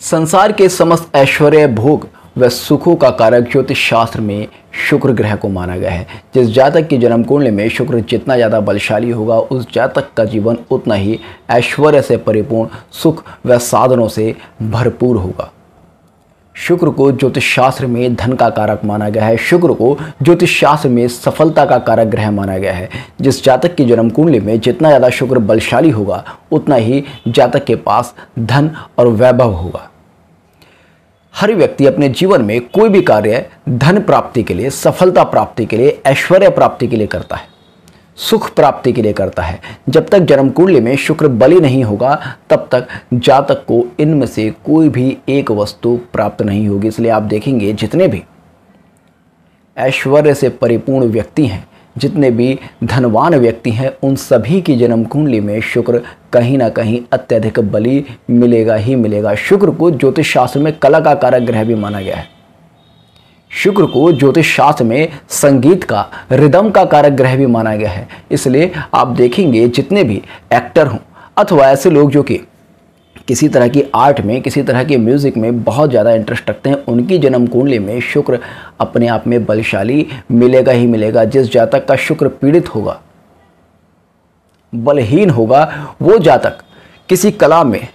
संसार के समस्त ऐश्वर्य भोग व सुखों का कारक ज्योतिष शास्त्र में शुक्र ग्रह को माना गया है। जिस जातक की जन्म कुंडली में शुक्र जितना ज़्यादा बलशाली होगा, उस जातक का जीवन उतना ही ऐश्वर्य से परिपूर्ण, सुख व साधनों से भरपूर होगा। शुक्र को ज्योतिष शास्त्र में धन का कारक माना गया है। शुक्र को ज्योतिष शास्त्र में सफलता का कारक ग्रह माना गया है। जिस जातक की जन्म कुंडली में जितना ज़्यादा शुक्र बलशाली होगा, उतना ही जातक के पास धन और वैभव होगा। हर व्यक्ति अपने जीवन में कोई भी कार्य धन प्राप्ति के लिए, सफलता प्राप्ति के लिए, ऐश्वर्य प्राप्ति के लिए करता है, सुख प्राप्ति के लिए करता है। जब तक जन्म कुंडली में शुक्र बली नहीं होगा, तब तक जातक को इनमें से कोई भी एक वस्तु प्राप्त नहीं होगी। इसलिए आप देखेंगे जितने भी ऐश्वर्य से परिपूर्ण व्यक्ति हैं, जितने भी धनवान व्यक्ति हैं, उन सभी की जन्म कुंडली में शुक्र कहीं ना कहीं अत्यधिक बली मिलेगा ही मिलेगा। शुक्र को ज्योतिष शास्त्र में कला का कारक ग्रह भी माना गया है। शुक्र को ज्योतिष शास्त्र में संगीत का, रिदम का कारक ग्रह भी माना गया है। इसलिए आप देखेंगे जितने भी एक्टर हों अथवा ऐसे लोग जो कि किसी तरह की आर्ट में, किसी तरह के म्यूज़िक में बहुत ज़्यादा इंटरेस्ट रखते हैं, उनकी जन्म कुंडली में शुक्र अपने आप में बलशाली मिलेगा ही मिलेगा। जिस जातक का शुक्र पीड़ित होगा, बलहीन होगा, वो जातक किसी कला में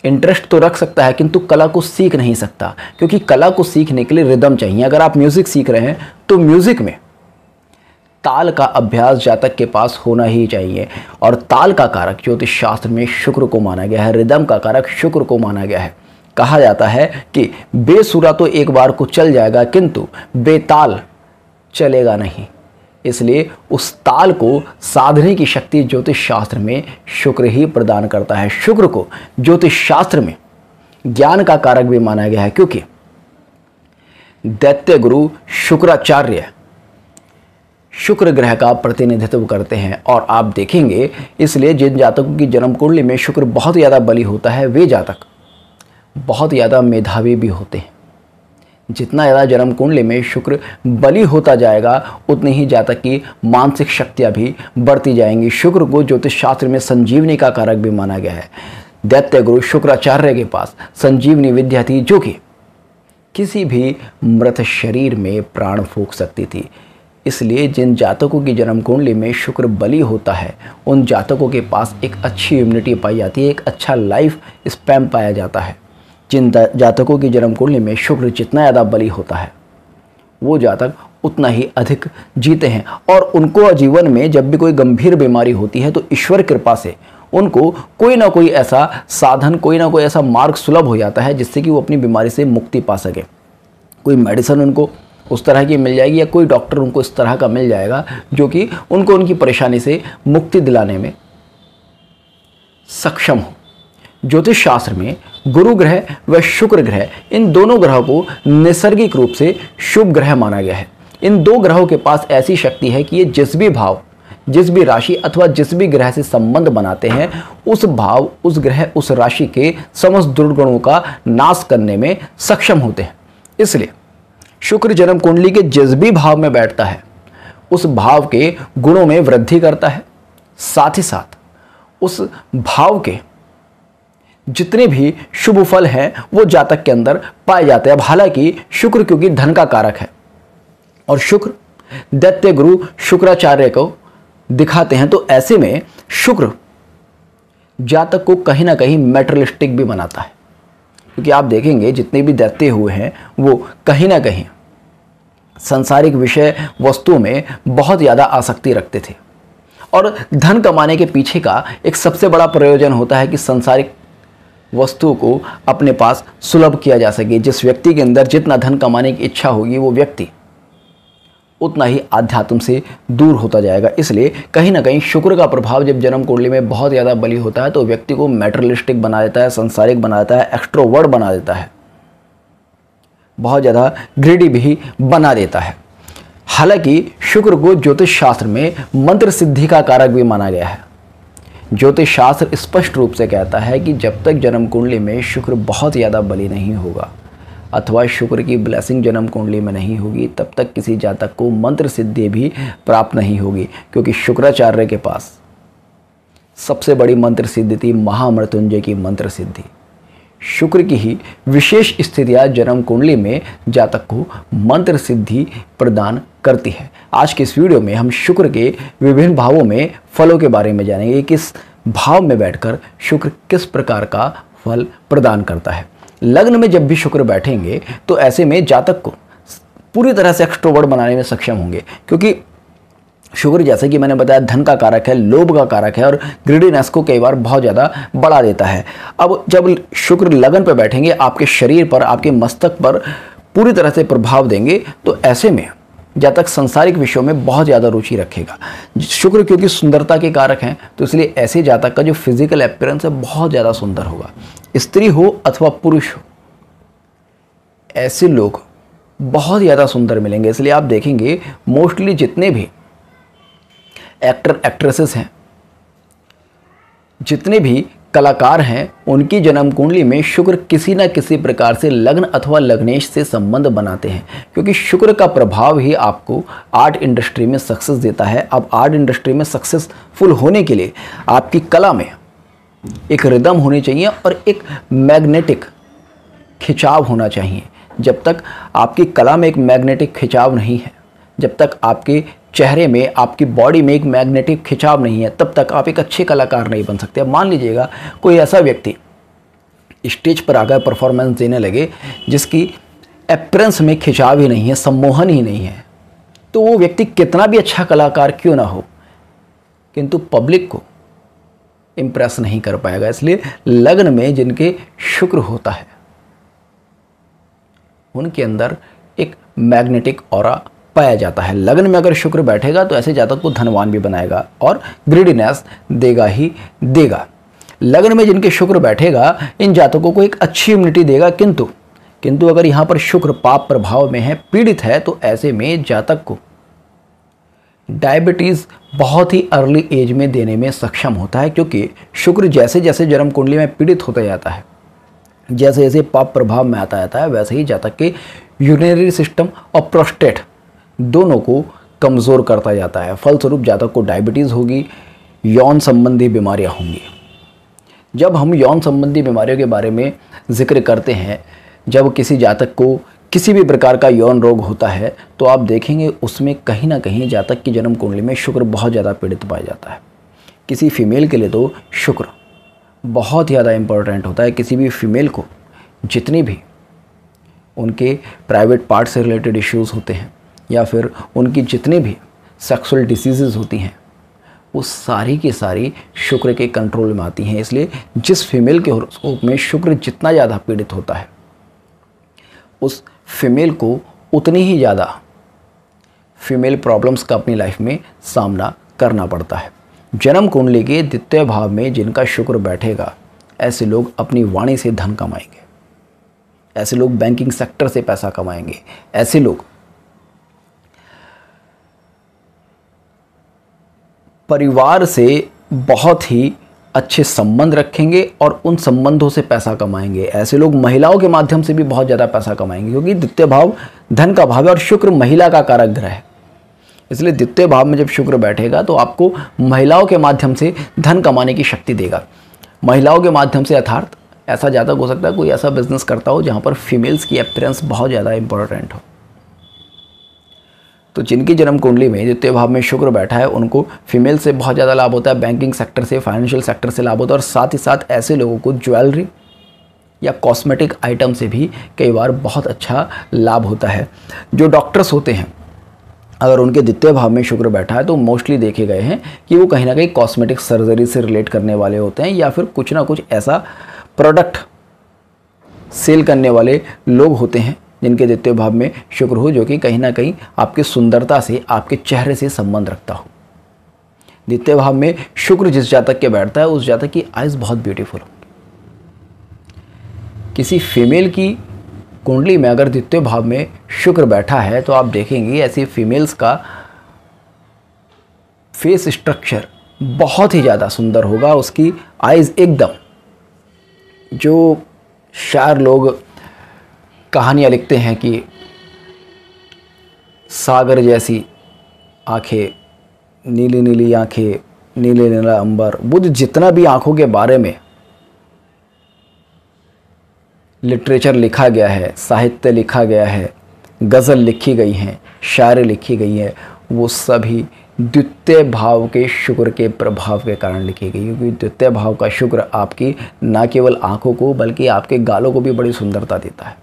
इंटरेस्ट तो रख सकता है, किंतु कला को सीख नहीं सकता, क्योंकि कला को सीखने के लिए रिदम चाहिए। अगर आप म्यूज़िक सीख रहे हैं तो म्यूज़िक में ताल का अभ्यास जातक के पास होना ही चाहिए। और ताल का कारक ज्योतिष शास्त्र में शुक्र को माना गया है, रिदम का कारक शुक्र को माना गया है। कहा जाता है कि बेसुरा तो एक बार को चल जाएगा, किंतु बेताल चलेगा नहीं। इसलिए उस ताल को साधने की शक्ति ज्योतिष शास्त्र में शुक्र ही प्रदान करता है। शुक्र को ज्योतिष शास्त्र में ज्ञान का कारक भी माना गया है, क्योंकि दैत्य गुरु शुक्राचार्य शुक्र ग्रह का प्रतिनिधित्व करते हैं। और आप देखेंगे, इसलिए जिन जातकों की जन्म कुंडली में शुक्र बहुत ज़्यादा बली होता है, वे जातक बहुत ज़्यादा मेधावी भी होते हैं। जितना ज़्यादा जन्म कुंडली में शुक्र बली होता जाएगा, उतनी ही जातक की मानसिक शक्तियाँ भी बढ़ती जाएंगी। शुक्र को ज्योतिष शास्त्र में संजीवनी का कारक भी माना गया है। दैत्य गुरु शुक्राचार्य के पास संजीवनी विद्या थी, जो कि किसी भी मृत शरीर में प्राण फूंक सकती थी। इसलिए जिन जातकों की जन्म कुंडली में शुक्र बली होता है, उन जातकों के पास एक अच्छी इम्यूनिटी पाई जाती है, एक अच्छा लाइफ स्पैम पाया जाता है। जिन जातकों की जन्म कुंडली में शुक्र जितना ज़्यादा बली होता है, वो जातक उतना ही अधिक जीते हैं। और उनको जीवन में जब भी कोई गंभीर बीमारी होती है, तो ईश्वर कृपा से उनको कोई ना कोई ऐसा साधन, कोई ना कोई ऐसा मार्ग सुलभ हो जाता है, जिससे कि वो अपनी बीमारी से मुक्ति पा सके। कोई मेडिसिन उनको उस तरह की मिल जाएगी, या कोई डॉक्टर उनको इस तरह का मिल जाएगा जो कि उनको उनकी परेशानी से मुक्ति दिलाने में सक्षम हो। ज्योतिष शास्त्र में गुरु ग्रह व शुक्र ग्रह, इन दोनों ग्रहों को नैसर्गिक रूप से शुभ ग्रह माना गया है। इन दो ग्रहों के पास ऐसी शक्ति है कि ये जिस भी भाव, जिस भी राशि अथवा जिस भी ग्रह से संबंध बनाते हैं, उस भाव, उस ग्रह, उस राशि के समस्त दुर्गुणों का नाश करने में सक्षम होते हैं। इसलिए शुक्र जन्म कुंडली के जिस भी भाव में बैठता है, उस भाव के गुणों में वृद्धि करता है। साथ ही साथ उस भाव के जितने भी शुभ फल हैं, वो जातक के अंदर पाए जाते हैं। अब हालांकि शुक्र क्योंकि धन का कारक है और शुक्र दैत्य गुरु शुक्राचार्य को दिखाते हैं, तो ऐसे में शुक्र जातक को कहीं ना कहीं मैटेरियलिस्टिक भी बनाता है। क्योंकि आप देखेंगे जितने भी दैत्य हुए हैं, वो कहीं ना कहीं सांसारिक विषय वस्तुओं में बहुत ज़्यादा आसक्ति रखते थे। और धन कमाने के पीछे का एक सबसे बड़ा प्रयोजन होता है कि सांसारिक वस्तुओं को अपने पास सुलभ किया जा सके। जिस व्यक्ति के अंदर जितना धन कमाने की इच्छा होगी, वो व्यक्ति उतना ही आध्यात्म से दूर होता जाएगा। इसलिए कहीं ना कहीं शुक्र का प्रभाव जब जन्म कुंडली में बहुत ज़्यादा बली होता है, तो व्यक्ति को मैटेरियलिस्टिक बना देता है, सांसारिक बना देता है, एक्सट्रोवर्ट बना देता है, बहुत ज़्यादा ग्रीडी भी बना देता है। हालांकि शुक्र को ज्योतिष शास्त्र में मंत्र सिद्धि का कारक भी माना गया है। ज्योतिष शास्त्र स्पष्ट रूप से कहता है कि जब तक जन्म कुंडली में शुक्र बहुत ज़्यादा बली नहीं होगा, अथवा शुक्र की ब्लेसिंग जन्म कुंडली में नहीं होगी, तब तक किसी जातक को मंत्र सिद्धि भी प्राप्त नहीं होगी। क्योंकि शुक्राचार्य के पास सबसे बड़ी मंत्र सिद्धि थी महामृत्युंजय की मंत्र सिद्धि। शुक्र की ही विशेष स्थितियां जन्म कुंडली में जातक को मंत्र सिद्धि प्रदान करती है। आज के इस वीडियो में हम शुक्र के विभिन्न भावों में फलों के बारे में जानेंगे। किस भाव में बैठकर शुक्र किस प्रकार का फल प्रदान करता है। लग्न में जब भी शुक्र बैठेंगे तो ऐसे में जातक को पूरी तरह से एक्सट्रोवर्ट बनाने में सक्षम होंगे, क्योंकि शुक्र जैसे कि मैंने बताया धन का कारक है, लोभ का कारक है और ग्रीडीनेस को कई बार बहुत ज़्यादा बढ़ा देता है। अब जब शुक्र लगन पर बैठेंगे आपके शरीर पर, आपके मस्तक पर पूरी तरह से प्रभाव देंगे, तो ऐसे में जातक सांसारिक विषयों में बहुत ज़्यादा रुचि रखेगा। शुक्र क्योंकि सुंदरता के कारक हैं, तो इसलिए ऐसे जातक का जो फिजिकल अपीयरेंस है बहुत ज़्यादा सुंदर होगा। स्त्री हो अथवा पुरुष हो, ऐसे लोग बहुत ज़्यादा सुंदर मिलेंगे। इसलिए आप देखेंगे मोस्टली जितने भी एक्टर एक्ट्रेसेस हैं, जितने भी कलाकार हैं, उनकी जन्म कुंडली में शुक्र किसी न किसी प्रकार से लग्न अथवा लग्नेश से संबंध बनाते हैं, क्योंकि शुक्र का प्रभाव ही आपको आर्ट इंडस्ट्री में सक्सेस देता है। अब आर्ट इंडस्ट्री में सक्सेसफुल होने के लिए आपकी कला में एक रिदम होनी चाहिए और एक मैग्नेटिक खिंचाव होना चाहिए। जब तक आपकी कला में एक मैग्नेटिक खिंचाव नहीं है, जब तक आपके चेहरे में, आपकी बॉडी में एक मैग्नेटिक खिंचाव नहीं है, तब तक आप एक अच्छे कलाकार नहीं बन सकते। अब मान लीजिएगा कोई ऐसा व्यक्ति स्टेज पर आकर परफॉर्मेंस देने लगे जिसकी अपीयरेंस में खिंचाव ही नहीं है, सम्मोहन ही नहीं है, तो वो व्यक्ति कितना भी अच्छा कलाकार क्यों ना हो, किंतु पब्लिक को इम्प्रेस नहीं कर पाएगा। इसलिए लग्न में जिनके शुक्र होता है उनके अंदर एक मैग्नेटिक ऑरा पाया जाता है। लग्न में अगर शुक्र बैठेगा तो ऐसे जातक को धनवान भी बनाएगा और ग्रीडीनेस देगा ही देगा। लग्न में जिनके शुक्र बैठेगा इन जातकों को एक अच्छी इम्यूनिटी देगा, किंतु अगर यहाँ पर शुक्र पाप प्रभाव में है, पीड़ित है, तो ऐसे में जातक को डायबिटीज़ बहुत ही अर्ली एज में देने में सक्षम होता है, क्योंकि शुक्र जैसे जैसे जन्म कुंडली में पीड़ित होता जाता है, जैसे जैसे पाप प्रभाव में आता जाता है, वैसे ही जातक के यूरिनरी सिस्टम और प्रोस्टेट दोनों को कमज़ोर करता जाता है। फलस्वरूप जातक को डायबिटीज़ होगी, यौन संबंधी बीमारियां होंगी। जब हम यौन संबंधी बीमारियों के बारे में जिक्र करते हैं, जब किसी जातक को किसी भी प्रकार का यौन रोग होता है, तो आप देखेंगे उसमें कहीं ना कहीं जातक की जन्म कुंडली में शुक्र बहुत ज़्यादा पीड़ित पाया जाता है। किसी फीमेल के लिए तो शुक्र बहुत ज़्यादा इम्पोर्टेंट होता है। किसी भी फीमेल को जितनी भी उनके प्राइवेट पार्ट से रिलेटेड इश्यूज़ होते हैं या फिर उनकी जितनी भी सेक्सुअल डिसीज़ होती हैं, वो सारी की सारी शुक्र के कंट्रोल में आती हैं। इसलिए जिस फीमेल के हॉरोस्कोप में शुक्र जितना ज़्यादा पीड़ित होता है, उस फीमेल को उतनी ही ज़्यादा फीमेल प्रॉब्लम्स का अपनी लाइफ में सामना करना पड़ता है। जन्म कुंडली के द्वितीय भाव में जिनका शुक्र बैठेगा, ऐसे लोग अपनी वाणी से धन कमाएंगे, ऐसे लोग बैंकिंग सेक्टर से पैसा कमाएंगे, ऐसे लोग परिवार से बहुत ही अच्छे संबंध रखेंगे और उन संबंधों से पैसा कमाएंगे। ऐसे लोग महिलाओं के माध्यम से भी बहुत ज़्यादा पैसा कमाएंगे, क्योंकि द्वितीय भाव धन का भाव है और शुक्र महिला का कारक ग्रह है। इसलिए द्वितीय भाव में जब शुक्र बैठेगा तो आपको महिलाओं के माध्यम से धन कमाने की शक्ति देगा। महिलाओं के माध्यम से अर्थात ऐसा जातक हो सकता है कोई ऐसा बिजनेस करता हो जहाँ पर फीमेल्स की अपीयरेंस बहुत ज़्यादा इंपॉर्टेंट हो। तो जिनकी जन्म कुंडली में द्वितीय भाव में शुक्र बैठा है उनको फीमेल से बहुत ज़्यादा लाभ होता है, बैंकिंग सेक्टर से, फाइनेंशियल सेक्टर से लाभ होता है, और साथ ही साथ ऐसे लोगों को ज्वेलरी या कॉस्मेटिक आइटम से भी कई बार बहुत अच्छा लाभ होता है। जो डॉक्टर्स होते हैं, अगर उनके द्वितीय भाव में शुक्र बैठा है तो मोस्टली देखे गए हैं कि वो कहीं ना कहीं कॉस्मेटिक सर्जरी से रिलेट करने वाले होते हैं, या फिर कुछ ना कुछ ऐसा प्रोडक्ट सेल करने वाले लोग होते हैं जिनके द्वितीय भाव में शुक्र हो, जो कि कहीं ना कहीं आपकी सुंदरता से, आपके चेहरे से संबंध रखता हो। द्वितीय भाव में शुक्र जिस जातक के बैठता है उस जातक की आइज बहुत ब्यूटीफुल होगी। किसी फीमेल की कुंडली में अगर द्वितीय भाव में शुक्र बैठा है तो आप देखेंगे ऐसी फीमेल्स का फेस स्ट्रक्चर बहुत ही ज़्यादा सुंदर होगा। उसकी आइज एकदम, जो शायर लोग कहानियाँ लिखते हैं कि सागर जैसी आंखें, नीली नीली आंखें, नीले नीला अंबर, बुद्ध जितना भी आंखों के बारे में लिटरेचर लिखा गया है, साहित्य लिखा गया है, गज़ल लिखी गई हैं, शायरी लिखी गई है, वो सभी द्वितीय भाव के शुक्र के प्रभाव के कारण लिखी गई। क्योंकि द्वितीय भाव का शुक्र आपकी न केवल आंखों को बल्कि आपके गालों को भी बड़ी सुंदरता देता है।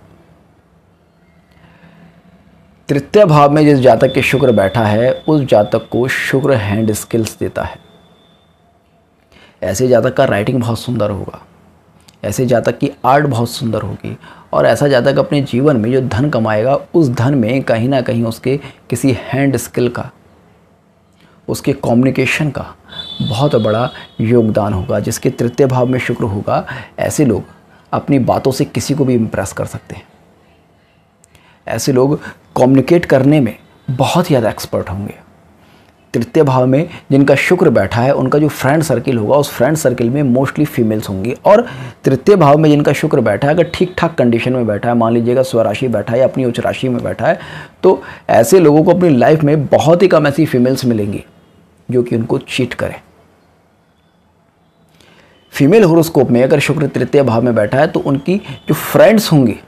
तृतीय भाव में जिस जातक के शुक्र बैठा है उस जातक को शुक्र हैंड स्किल्स देता है। ऐसे जातक का राइटिंग बहुत सुंदर होगा, ऐसे जातक की आर्ट बहुत सुंदर होगी, और ऐसा जातक अपने जीवन में जो धन कमाएगा उस धन में कहीं ना कहीं उसके किसी हैंड स्किल का, उसके कम्युनिकेशन का बहुत बड़ा योगदान होगा। जिसके तृतीय भाव में शुक्र होगा, ऐसे लोग अपनी बातों से किसी को भी इम्प्रेस कर सकते हैं। ऐसे लोग कम्युनिकेट करने में बहुत ज़्यादा एक्सपर्ट होंगे। तृतीय भाव में जिनका शुक्र बैठा है उनका जो फ्रेंड सर्किल होगा उस फ्रेंड सर्किल में मोस्टली फीमेल्स होंगी। और तृतीय भाव में जिनका शुक्र बैठा है, अगर ठीक ठाक कंडीशन में बैठा है, मान लीजिएगा स्वराशि बैठा है या अपनी उच्च राशि में बैठा है, तो ऐसे लोगों को अपनी लाइफ में बहुत ही कम ऐसी फीमेल्स मिलेंगी जो कि उनको चीट करें। फीमेल होरोस्कोप में अगर शुक्र तृतीय भाव में बैठा है तो उनकी जो फ्रेंड्स होंगी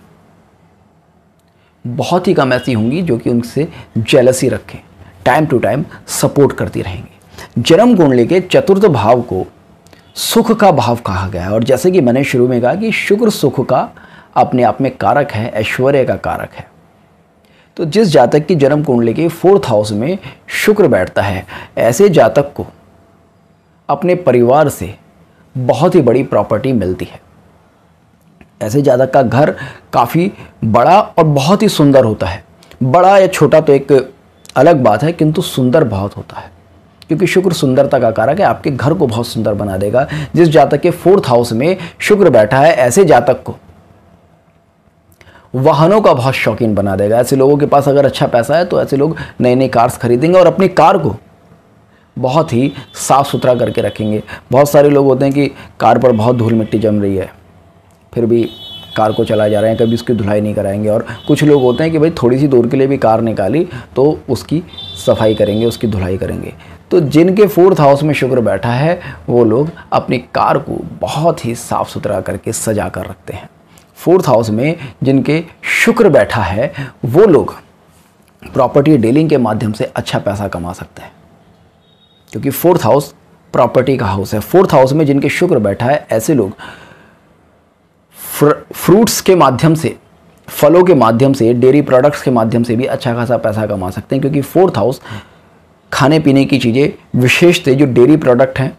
बहुत ही कम ऐसी होंगी जो कि उनसे जेलसी रखें, टाइम टू टाइम सपोर्ट करती रहेंगी। जन्म कुंडली के चतुर्थ भाव को सुख का भाव कहा गया है, और जैसे कि मैंने शुरू में कहा कि शुक्र सुख का अपने आप में कारक है, ऐश्वर्य का कारक है। तो जिस जातक की जन्म कुंडली के 4th हाउस में शुक्र बैठता है, ऐसे जातक को अपने परिवार से बहुत ही बड़ी प्रॉपर्टी मिलती है। ऐसे जातक का घर काफ़ी बड़ा और बहुत ही सुंदर होता है। बड़ा या छोटा तो एक अलग बात है, किंतु सुंदर बहुत होता है, क्योंकि शुक्र सुंदरता का कारक है, आपके घर को बहुत सुंदर बना देगा। जिस जातक के 4th हाउस में शुक्र बैठा है, ऐसे जातक को वाहनों का बहुत शौकीन बना देगा। ऐसे लोगों के पास अगर अच्छा पैसा है तो ऐसे लोग नई नई कार्स खरीदेंगे और अपनी कार को बहुत ही साफ़ सुथरा करके रखेंगे। बहुत सारे लोग होते हैं कि कार पर बहुत धूल मिट्टी जम रही है, फिर भी कार को चला जा रहे हैं, कभी उसकी धुलाई नहीं कराएंगे। और कुछ लोग होते हैं कि भाई थोड़ी सी दूर के लिए भी कार निकाली तो उसकी सफाई करेंगे, उसकी धुलाई करेंगे। तो जिनके 4th हाउस में शुक्र बैठा है वो लोग अपनी कार को बहुत ही साफ़ सुथरा करके सजा कर रखते हैं। 4th हाउस में जिनके शुक्र बैठा है वो लोग प्रॉपर्टी डीलिंग के माध्यम से अच्छा पैसा कमा सकते हैं, क्योंकि 4th हाउस प्रॉपर्टी का हाउस है। 4th हाउस में जिनके शुक्र बैठा है ऐसे लोग फ्रूट्स के माध्यम से, फलों के माध्यम से, डेयरी प्रोडक्ट्स के माध्यम से भी अच्छा खासा पैसा कमा सकते हैं। क्योंकि 4th हाउस खाने पीने की चीज़ें, विशेषतः जो डेयरी प्रोडक्ट हैं,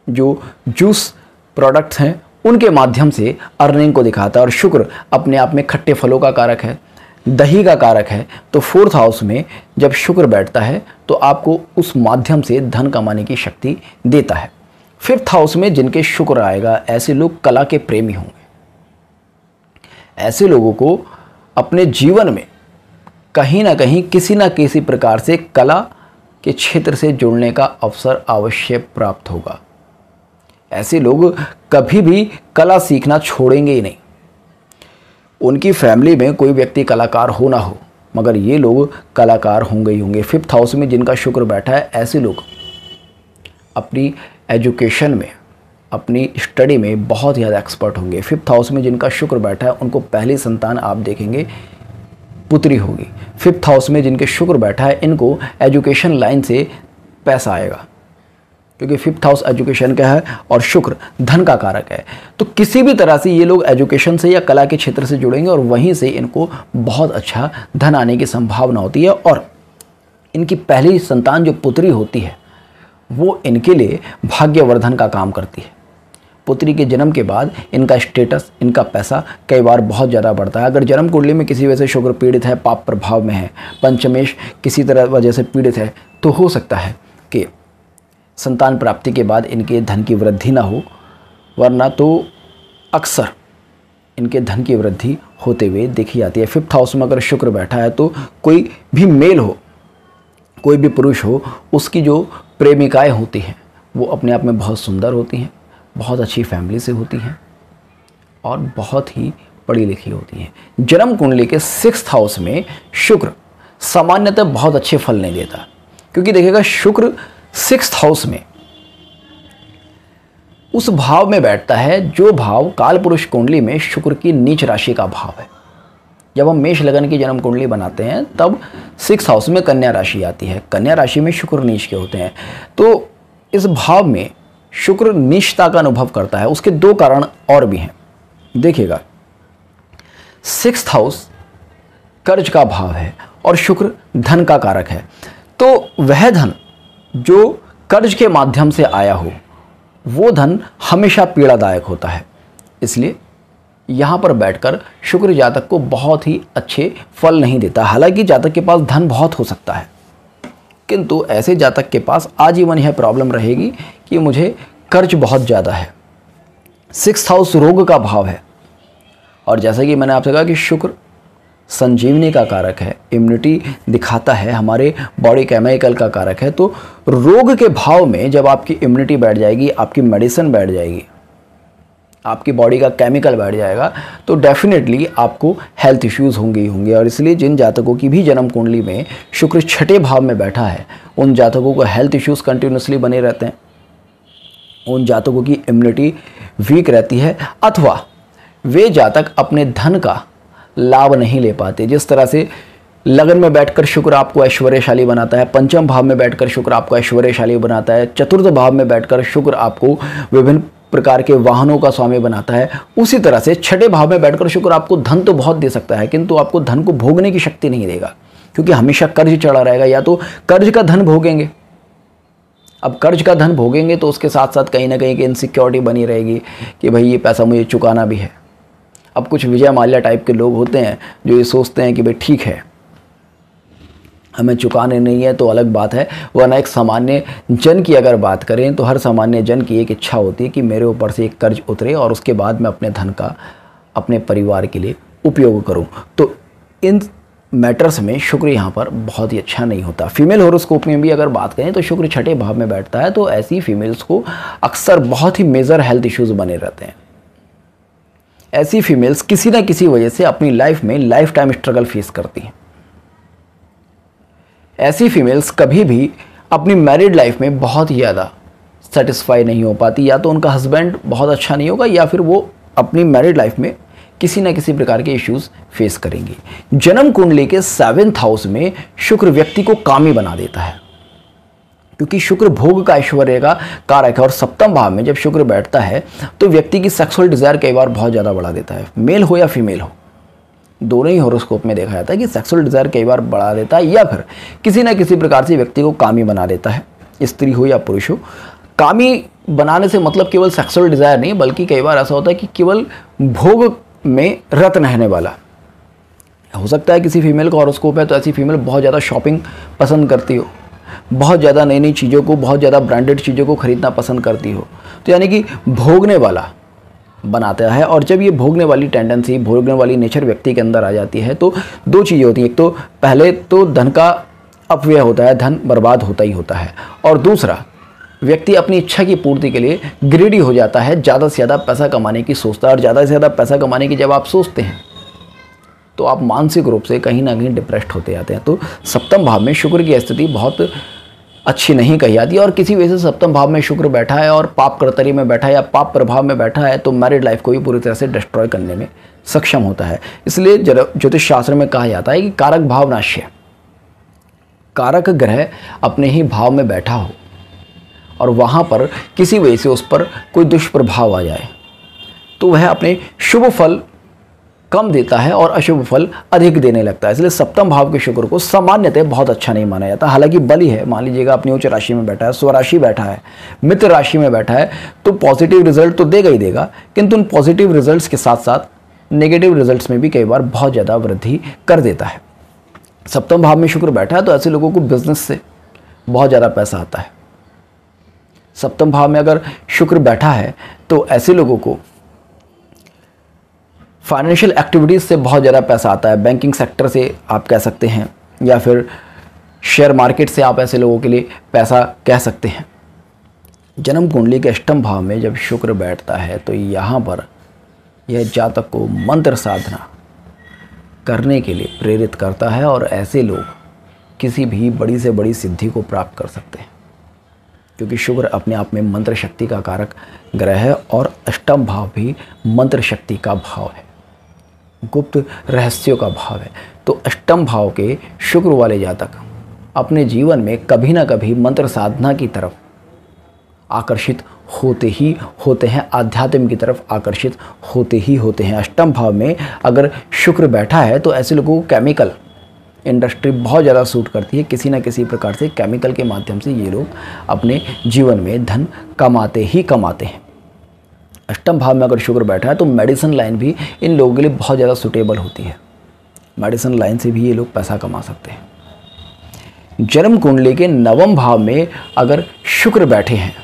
जो जूस प्रोडक्ट्स हैं, उनके माध्यम से अर्निंग को दिखाता है। और शुक्र अपने आप में खट्टे फलों का कारक है, दही का कारक है। तो 4th हाउस में जब शुक्र बैठता है तो आपको उस माध्यम से धन कमाने की शक्ति देता है। 5th हाउस में जिनके शुक्र आएगा ऐसे लोग कला के प्रेमी होंगे। ऐसे लोगों को अपने जीवन में कहीं ना कहीं किसी ना किसी प्रकार से कला के क्षेत्र से जुड़ने का अवसर अवश्य प्राप्त होगा। ऐसे लोग कभी भी कला सीखना छोड़ेंगे ही नहीं। उनकी फैमिली में कोई व्यक्ति कलाकार हो ना हो, मगर ये लोग कलाकार होंगे ही होंगे। 5th हाउस में जिनका शुक्र बैठा है ऐसे लोग अपनी एजुकेशन में, अपनी स्टडी में बहुत ज़्यादा एक्सपर्ट होंगे। 5th हाउस में जिनका शुक्र बैठा है उनको पहली संतान आप देखेंगे पुत्री होगी। 5th हाउस में जिनके शुक्र बैठा है इनको एजुकेशन लाइन से पैसा आएगा, क्योंकि 5th हाउस एजुकेशन का है और शुक्र धन का कारक है। तो किसी भी तरह से ये लोग एजुकेशन से या कला के क्षेत्र से जुड़ेंगे और वहीं से इनको बहुत अच्छा धन आने की संभावना होती है। और इनकी पहली संतान जो पुत्री होती है वो इनके लिए भाग्यवर्धन का काम करती है। पुत्री के जन्म के बाद इनका स्टेटस, इनका पैसा कई बार बहुत ज़्यादा बढ़ता है। अगर जन्म कुंडली में किसी वजह से शुक्र पीड़ित है, पाप प्रभाव में है, पंचमेश किसी तरह वजह से पीड़ित है, तो हो सकता है कि संतान प्राप्ति के बाद इनके धन की वृद्धि ना हो, वरना तो अक्सर इनके धन की वृद्धि होते हुए देखी जाती है। 5th हाउस में अगर शुक्र बैठा है तो कोई भी मेल हो, कोई भी पुरुष हो, उसकी जो प्रेमिकाएं होती हैं वो अपने आप में बहुत सुंदर होती हैं, बहुत अच्छी फैमिली से होती हैं और बहुत ही पढ़ी लिखी होती हैं। जन्म कुंडली के 6th हाउस में शुक्र सामान्यतः बहुत अच्छे फल नहीं देता, क्योंकि देखिएगा शुक्र 6th हाउस में उस भाव में बैठता है जो भाव कालपुरुष कुंडली में शुक्र की नीच राशि का भाव है। जब हम मेष लगन की जन्म कुंडली बनाते हैं तब 6th हाउस में कन्या राशि आती है। कन्या राशि में शुक्र नीच के होते हैं, तो इस भाव में शुक्र नीचता का अनुभव करता है। उसके 2 कारण और भी हैं। देखिएगा, 6th हाउस कर्ज का भाव है और शुक्र धन का कारक है, तो वह धन जो कर्ज के माध्यम से आया हो वो धन हमेशा पीड़ादायक होता है। इसलिए यहाँ पर बैठकर शुक्र जातक को बहुत ही अच्छे फल नहीं देता। हालांकि जातक के पास धन बहुत हो सकता है, किंतु ऐसे जातक के पास आजीवन यह प्रॉब्लम रहेगी कि मुझे कर्ज बहुत ज़्यादा है। 6th हाउस रोग का भाव है और जैसा कि मैंने आपसे कहा कि शुक्र संजीवनी का कारक है, इम्यूनिटी दिखाता है, हमारे बॉडी केमिकल का कारक है। तो रोग के भाव में जब आपकी इम्यूनिटी बैठ जाएगी, आपकी मेडिसिन बैठ जाएगी, आपकी बॉडी का केमिकल बैठ जाएगा, तो डेफिनेटली आपको हेल्थ इश्यूज़ होंगे ही होंगे। और इसलिए जिन जातकों की भी जन्म कुंडली में शुक्र 6ठे भाव में बैठा है उन जातकों को हेल्थ इश्यूज़ कंटिन्यूसली बने रहते हैं, उन जातकों की इम्यूनिटी वीक रहती है, अथवा वे जातक अपने धन का लाभ नहीं ले पाते। जिस तरह से लगन में बैठकर शुक्र आपको ऐश्वर्यशाली बनाता है, 5म भाव में बैठकर शुक्र आपको ऐश्वर्यशाली बनाता है, 4th भाव में बैठकर शुक्र आपको विभिन्न प्रकार के वाहनों का स्वामी बनाता है, उसी तरह से 6ठे भाव में बैठकर शुक्र आपको धन तो बहुत दे सकता है, किंतु आपको धन को भोगने की शक्ति नहीं देगा, क्योंकि हमेशा कर्ज चढ़ा रहेगा। या तो कर्ज का धन भोगेंगे, अब कर्ज का धन भोगेंगे तो उसके साथ साथ कहीं ना कहीं की इनसिक्योरिटी बनी रहेगी कि भाई ये पैसा मुझे चुकाना भी है। अब कुछ विजय माल्या टाइप के लोग होते हैं जो ये सोचते हैं कि भाई ठीक है हमें चुकाने नहीं है तो अलग बात है, वरना एक सामान्य जन की अगर बात करें तो हर सामान्य जन की एक इच्छा होती है कि मेरे ऊपर से एक कर्ज उतरे और उसके बाद मैं अपने धन का अपने परिवार के लिए उपयोग करूं। तो इन मैटर्स में शुक्र यहाँ पर बहुत ही अच्छा नहीं होता। फीमेल हॉरोस्कोप में भी अगर बात करें तो शुक्र 6ठे भाव में बैठता है, तो ऐसी फीमेल्स को अक्सर बहुत ही मेजर हेल्थ इश्यूज़ बने रहते हैं। ऐसी फीमेल्स किसी ना किसी वजह से अपनी लाइफ में लाइफ टाइम स्ट्रगल फेस करती हैं। ऐसी फीमेल्स कभी भी अपनी मैरिड लाइफ में बहुत ही ज़्यादा सेटिस्फाई नहीं हो पाती, या तो उनका हस्बैंड बहुत अच्छा नहीं होगा या फिर वो अपनी मैरिड लाइफ में किसी न किसी प्रकार के इश्यूज फेस करेंगी। जन्म कुंडली के 7th हाउस में शुक्र व्यक्ति को कामी बना देता है, क्योंकि शुक्र भोग का ऐश्वर्य का कारक है और 7th भाव में जब शुक्र बैठता है तो व्यक्ति की सेक्सुअल डिजायर कई बार बहुत ज़्यादा बढ़ा देता है। मेल हो या फीमेल हो, दोनों ही हॉरोस्कोप में देखा जाता है कि सेक्सुअल डिजायर कई बार बढ़ा देता है या फिर किसी न किसी प्रकार से व्यक्ति को कामी बना देता है, स्त्री हो या पुरुष हो। कामी बनाने से मतलब केवल सेक्सुअल डिजायर नहीं, बल्कि कई बार ऐसा होता है कि केवल भोग में रत रहने वाला हो सकता है। किसी फीमेल का हॉरोस्कोप है तो ऐसी फीमेल बहुत ज़्यादा शॉपिंग पसंद करती हो, बहुत ज़्यादा नई नई चीज़ों को, बहुत ज़्यादा ब्रांडेड चीज़ों को खरीदना पसंद करती हो, तो यानी कि भोगने वाला बनाता है। और जब ये भोगने वाली टेंडेंसी, भोगने वाली नेचर व्यक्ति के अंदर आ जाती है तो 2 चीज़ें होती हैं। एक तो पहले तो धन का अपव्यय होता है, धन बर्बाद होता ही होता है, और दूसरा व्यक्ति अपनी इच्छा की पूर्ति के लिए ग्रीडी हो जाता है, ज़्यादा से ज़्यादा पैसा कमाने की सोचता है। और ज़्यादा से ज़्यादा पैसा कमाने की जब आप सोचते हैं तो आप मानसिक रूप से कहीं ना कहीं डिप्रेस्ड होते जाते हैं। तो 7th भाव में शुक्र की स्थिति बहुत अच्छी नहीं कही जाती है, और किसी वजह से 7th भाव में शुक्र बैठा है और पाप कर्तरी में बैठा है या पाप प्रभाव में बैठा है तो मैरिड लाइफ को भी पूरी तरह से डिस्ट्रॉय करने में सक्षम होता है। इसलिए ज्योतिष शास्त्र में कहा जाता है कि कारक भाव नाश्य, कारक ग्रह अपने ही भाव में बैठा हो और वहाँ पर किसी वजह से उस पर कोई दुष्प्रभाव आ जाए तो वह अपने शुभ फल कम देता है और अशुभ फल अधिक देने लगता है। इसलिए 7th भाव के शुक्र को सामान्यतः बहुत अच्छा नहीं माना जाता। हालांकि बली है, मान लीजिएगा अपनी उच्च राशि में बैठा है, स्वराशि बैठा है, मित्र राशि में बैठा है, तो पॉजिटिव रिजल्ट तो देगा ही देगा, किंतु उन पॉजिटिव रिजल्ट्स के साथ साथ नेगेटिव रिजल्ट्स में भी कई बार बहुत ज़्यादा वृद्धि कर देता है। 7th भाव में शुक्र बैठा है तो ऐसे लोगों को बिजनेस से बहुत ज़्यादा पैसा आता है। 7th भाव में अगर शुक्र बैठा है तो ऐसे लोगों को फाइनेंशियल एक्टिविटीज़ से बहुत ज़्यादा पैसा आता है। बैंकिंग सेक्टर से आप कह सकते हैं, या फिर शेयर मार्केट से आप ऐसे लोगों के लिए पैसा कह सकते हैं। जन्म कुंडली के 8th भाव में जब शुक्र बैठता है तो यहाँ पर यह जातक को मंत्र साधना करने के लिए प्रेरित करता है और ऐसे लोग किसी भी बड़ी से बड़ी सिद्धि को प्राप्त कर सकते हैं, क्योंकि शुक्र अपने आप में मंत्र शक्ति का कारक ग्रह है और अष्टम भाव भी मंत्र शक्ति का भाव है, गुप्त रहस्यों का भाव है। तो अष्टम भाव के शुक्र वाले जातक अपने जीवन में कभी ना कभी मंत्र साधना की तरफ आकर्षित होते ही होते हैं, आध्यात्म की तरफ आकर्षित होते ही होते हैं। अष्टम भाव में अगर शुक्र बैठा है तो ऐसे लोगों को केमिकल इंडस्ट्री बहुत ज़्यादा सूट करती है। किसी न किसी प्रकार से केमिकल के माध्यम से ये लोग अपने जीवन में धन कमाते ही कमाते हैं। अष्टम भाव में अगर शुक्र बैठा है तो मेडिसिन लाइन भी इन लोगों के लिए बहुत ज़्यादा सूटेबल होती है। मेडिसिन लाइन से भी ये लोग पैसा कमा सकते हैं। जन्म कुंडली के नवम भाव में अगर शुक्र बैठे हैं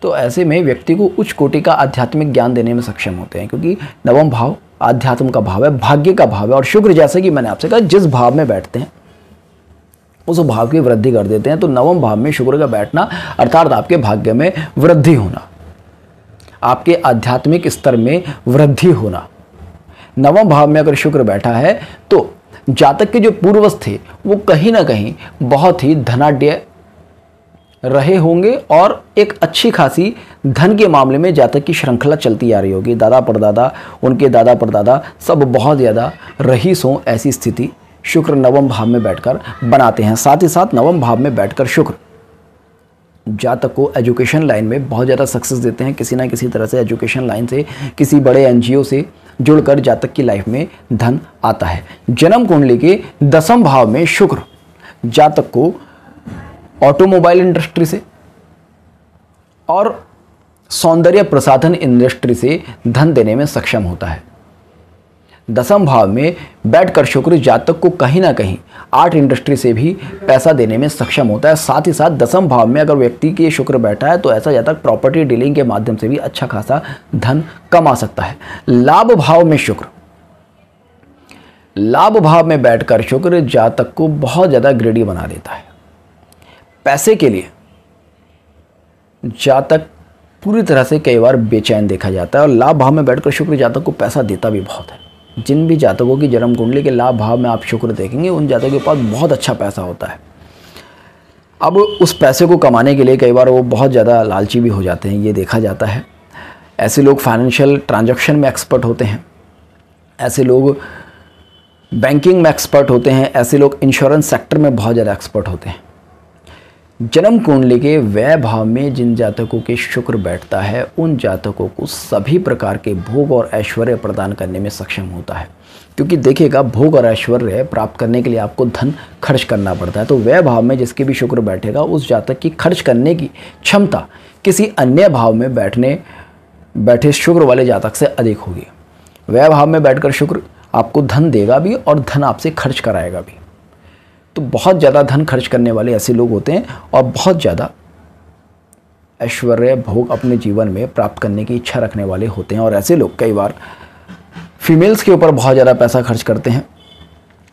तो ऐसे में व्यक्ति को उच्च कोटि का आध्यात्मिक ज्ञान देने में सक्षम होते हैं, क्योंकि नवम भाव आध्यात्म का भाव है, भाग्य का भाव है। और शुक्र जैसे कि मैंने आपसे कहा जिस भाव में बैठते हैं उस भाव की वृद्धि कर देते हैं। तो नवम भाव में शुक्र का बैठना अर्थात आपके भाग्य में वृद्धि होना, आपके आध्यात्मिक स्तर में वृद्धि होना। नवम भाव में अगर शुक्र बैठा है तो जातक के जो पूर्वज थे वो कहीं ना कहीं बहुत ही धनाढ्य रहे होंगे और एक अच्छी खासी धन के मामले में जातक की श्रृंखला चलती आ रही होगी। दादा परदादा, उनके दादा परदादा सब बहुत ज़्यादा रईस हों, ऐसी स्थिति शुक्र नवम भाव में बैठकर बनाते हैं। साथ ही साथ नवम भाव में बैठकर शुक्र जातक को एजुकेशन लाइन में बहुत ज़्यादा सक्सेस देते हैं। किसी ना किसी तरह से एजुकेशन लाइन से, किसी बड़े एनजीओ से जुड़कर जातक की लाइफ में धन आता है। जन्म कुंडली के दसम भाव में शुक्र जातक को ऑटोमोबाइल इंडस्ट्री से और सौंदर्य प्रसाधन इंडस्ट्री से धन देने में सक्षम होता है। दसम भाव में बैठकर शुक्र जातक को कहीं ना कहीं आर्ट इंडस्ट्री से भी पैसा देने में सक्षम होता है। साथ ही साथ दसम भाव में अगर व्यक्ति के शुक्र बैठा है तो ऐसा जातक प्रॉपर्टी डीलिंग के माध्यम से भी अच्छा खासा धन कमा सकता है। लाभ भाव में शुक्र, लाभ भाव में बैठकर शुक्र जातक को बहुत ज़्यादा ग्रेडी बना देता है। पैसे के लिए जातक पूरी तरह से कई बार बेचैन देखा जाता है और लाभ भाव में बैठकर शुक्र जातक को पैसा देता भी बहुत है। जिन भी जातकों की जन्म कुंडली के लाभ भाव में आप शुक्र देखेंगे उन जातकों के पास बहुत अच्छा पैसा होता है। अब उस पैसे को कमाने के लिए कई बार वो बहुत ज़्यादा लालची भी हो जाते हैं, ये देखा जाता है। ऐसे लोग फाइनेंशियल ट्रांजैक्शन में एक्सपर्ट होते हैं, ऐसे लोग बैंकिंग में एक्सपर्ट होते हैं, ऐसे लोग इंश्योरेंस सेक्टर में बहुत ज़्यादा एक्सपर्ट होते हैं। जन्म कुंडली के व्यय भाव में जिन जातकों के शुक्र बैठता है उन जातकों को सभी प्रकार के भोग और ऐश्वर्य प्रदान करने में सक्षम होता है। क्योंकि देखिएगा, भोग और ऐश्वर्य प्राप्त करने के लिए आपको धन खर्च करना पड़ता है। तो व्यय भाव में जिसके भी शुक्र बैठेगा उस जातक की खर्च करने की क्षमता किसी अन्य भाव में बैठे शुक्र वाले जातक से अधिक होगी। व्यय भाव में बैठकर शुक्र आपको धन देगा भी और धन आपसे खर्च कराएगा भी। तो बहुत ज़्यादा धन खर्च करने वाले ऐसे लोग होते हैं और बहुत ज़्यादा ऐश्वर्य भोग अपने जीवन में प्राप्त करने की इच्छा रखने वाले होते हैं। और ऐसे लोग कई बार फीमेल्स के ऊपर बहुत ज़्यादा पैसा खर्च करते हैं,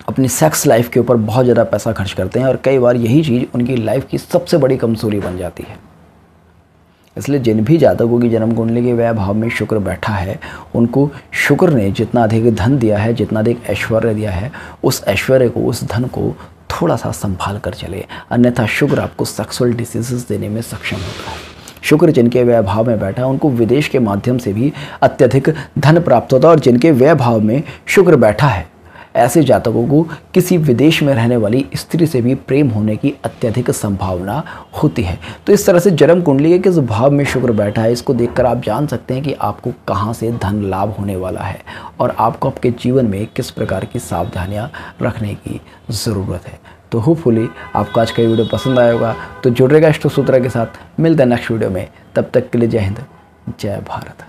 अपनी सेक्स लाइफ के ऊपर बहुत ज़्यादा पैसा खर्च करते हैं और कई बार यही चीज़ उनकी लाइफ की सबसे बड़ी कमजोरी बन जाती है। इसलिए जिन भी जातकों की जन्म कुंडली के व्यय भाव में शुक्र बैठा है उनको शुक्र ने जितना अधिक धन दिया है, जितना अधिक ऐश्वर्य दिया है, उस ऐश्वर्य को, उस धन को थोड़ा सा संभाल कर चले, अन्यथा शुक्र आपको सेक्सुअल डिसीजेस देने में सक्षम होता है। शुक्र जिनके व्यय भाव में बैठा है उनको विदेश के माध्यम से भी अत्यधिक धन प्राप्त होता है। और जिनके व्यय भाव में शुक्र बैठा है ऐसे जातकों को किसी विदेश में रहने वाली स्त्री से भी प्रेम होने की अत्यधिक संभावना होती है। तो इस तरह से जन्म कुंडली के किस भाव में शुक्र बैठा है इसको देखकर आप जान सकते हैं कि आपको कहां से धन लाभ होने वाला है और आपको आपके जीवन में किस प्रकार की सावधानियां रखने की ज़रूरत है। तो होपफुली आपको आज का वीडियो पसंद आया होगा। तो जुड़ेगा इष्ट सूत्र के साथ, मिलते हैं नेक्स्ट वीडियो में। तब तक के लिए जय हिंद, जय भारत।